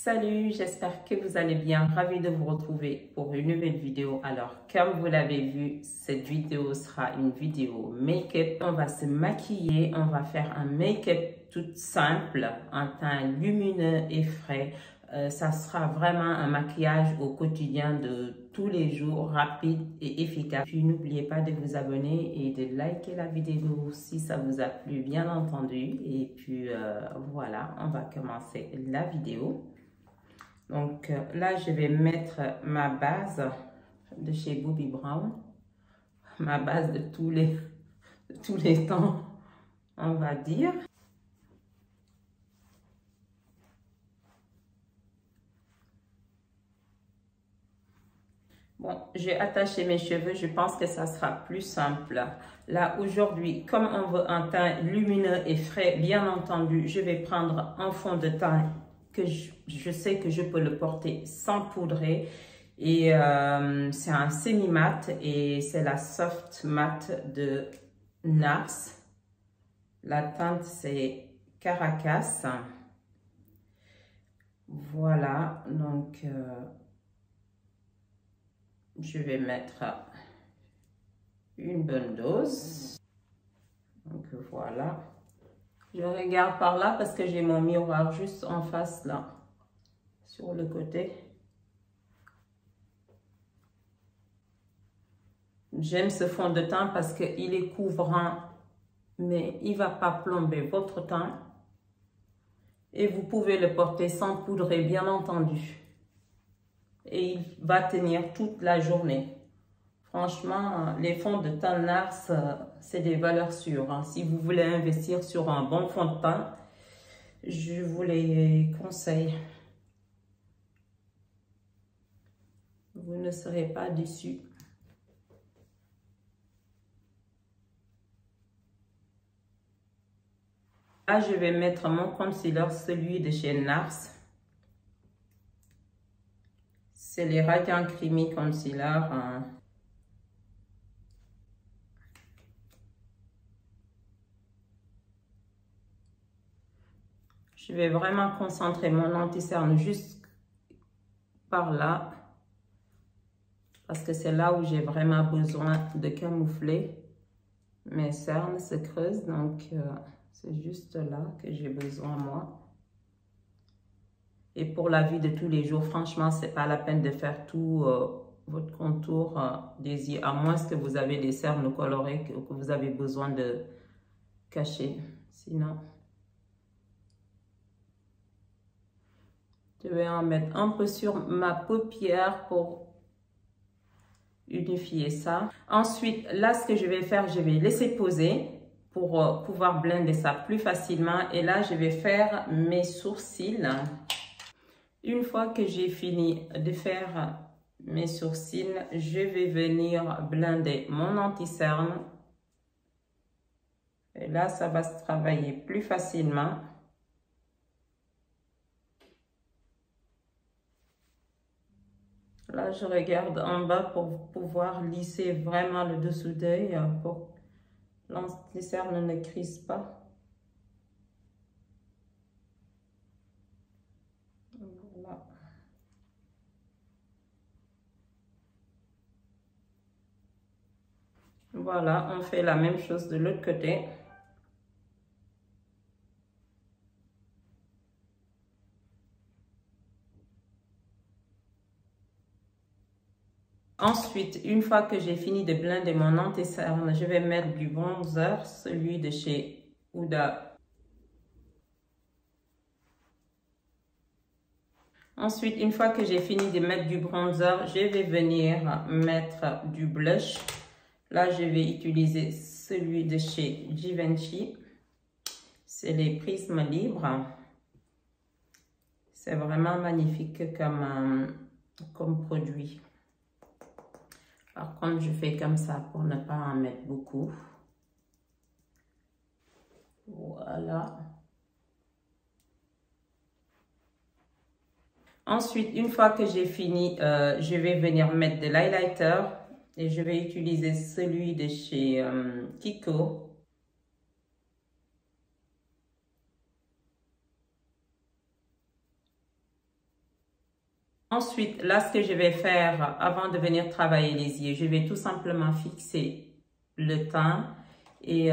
Salut, j'espère que vous allez bien. Ravie de vous retrouver pour une nouvelle vidéo. Alors, comme vous l'avez vu, cette vidéo sera une vidéo make-up. On va se maquiller, on va faire un make-up tout simple, un teint lumineux et frais. Ça sera vraiment un maquillage au quotidien de tous les jours, rapide et efficace. Puis n'oubliez pas de vous abonner et de liker la vidéo si ça vous a plu, bien entendu. Et puis voilà, on va commencer la vidéo. Donc là, je vais mettre ma base de chez Bobbi Brown, ma base de tous les temps, on va dire. Bon, j'ai attaché mes cheveux, je pense que ça sera plus simple. Là, aujourd'hui, comme on veut un teint lumineux et frais, bien entendu, je vais prendre un fond de teint que je sais que je peux le porter sans poudrer. Et c'est un semi-mat et c'est la Soft Matte de NARS. La teinte, c'est Caracas. Voilà, donc je vais mettre une bonne dose. Donc voilà. Je regarde par là parce que j'ai mon miroir juste en face là, sur le côté. J'aime ce fond de teint parce qu'il est couvrant, mais il ne va pas plomber votre teint. Et vous pouvez le porter sans poudrer, bien entendu. Et il va tenir toute la journée. Franchement, les fonds de teint NARS, c'est des valeurs sûres. Hein. Si vous voulez investir sur un bon fond de teint, je vous les conseille. Vous ne serez pas déçus. Là, je vais mettre mon concealer, celui de chez NARS. C'est les Radiant Creamy Concealer. Hein. Je vais vraiment concentrer mon anti-cerne juste par là. Parce que c'est là où j'ai vraiment besoin de camoufler. Mes cernes se creusent, donc c'est juste là que j'ai besoin, moi. Et pour la vie de tous les jours, franchement, c'est pas la peine de faire tout votre contour des yeux, à moins que vous avez des cernes colorées que vous avez besoin de cacher. Sinon, je vais en mettre un peu sur ma paupière pour unifier ça. Ensuite, là, ce que je vais faire, je vais laisser poser pour pouvoir blender ça plus facilement. Et là, je vais faire mes sourcils. Une fois que j'ai fini de faire mes sourcils, je vais venir blender mon anti-cerne. Et là, ça va se travailler plus facilement. Là, je regarde en bas pour pouvoir lisser vraiment le dessous d'œil pour que l'anti-cerne ne crise pas. Voilà. Voilà, on fait la même chose de l'autre côté. Ensuite, une fois que j'ai fini de blender mon anti-cerne, je vais mettre du bronzer, celui de chez Huda. Ensuite, une fois que j'ai fini de mettre du bronzer, je vais venir mettre du blush. Là, je vais utiliser celui de chez Givenchy. C'est les prismes libres. C'est vraiment magnifique comme produit. Par contre, je fais comme ça pour ne pas en mettre beaucoup. Voilà. Ensuite, une fois que j'ai fini, je vais venir mettre de l'highlighter. Et je vais utiliser celui de chez Kiko. Ensuite, là, ce que je vais faire avant de venir travailler les yeux, je vais tout simplement fixer le teint. Et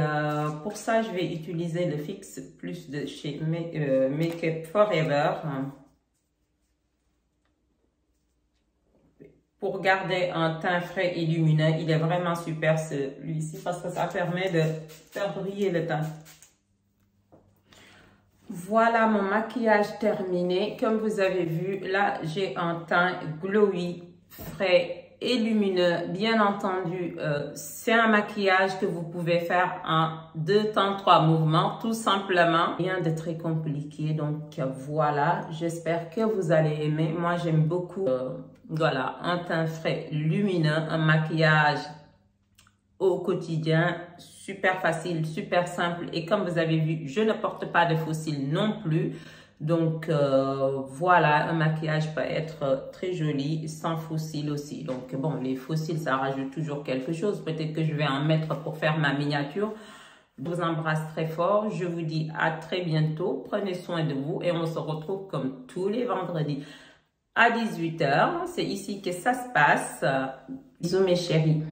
pour ça, je vais utiliser le Fix Plus de chez Make Up Forever. Pour garder un teint frais et lumineux, il est vraiment super celui-ci parce que ça permet de faire briller le teint. Voilà mon maquillage terminé. Comme vous avez vu, là, j'ai un teint glowy, frais et lumineux. Bien entendu, c'est un maquillage que vous pouvez faire en 2 temps 3 mouvements, tout simplement. Rien de très compliqué. Donc, voilà. J'espère que vous allez aimer. Moi, j'aime beaucoup. Voilà, un teint frais, lumineux, un maquillage au quotidien, super facile, super simple. Et comme vous avez vu, je ne porte pas de faux cils non plus. Donc, voilà, un maquillage peut être très joli sans faux cils aussi. Donc, bon, les faux cils, ça rajoute toujours quelque chose. Peut-être que je vais en mettre pour faire ma miniature. Je vous embrasse très fort. Je vous dis à très bientôt. Prenez soin de vous et on se retrouve comme tous les vendredis à 18 h. C'est ici que ça se passe. Bisous mes chéris.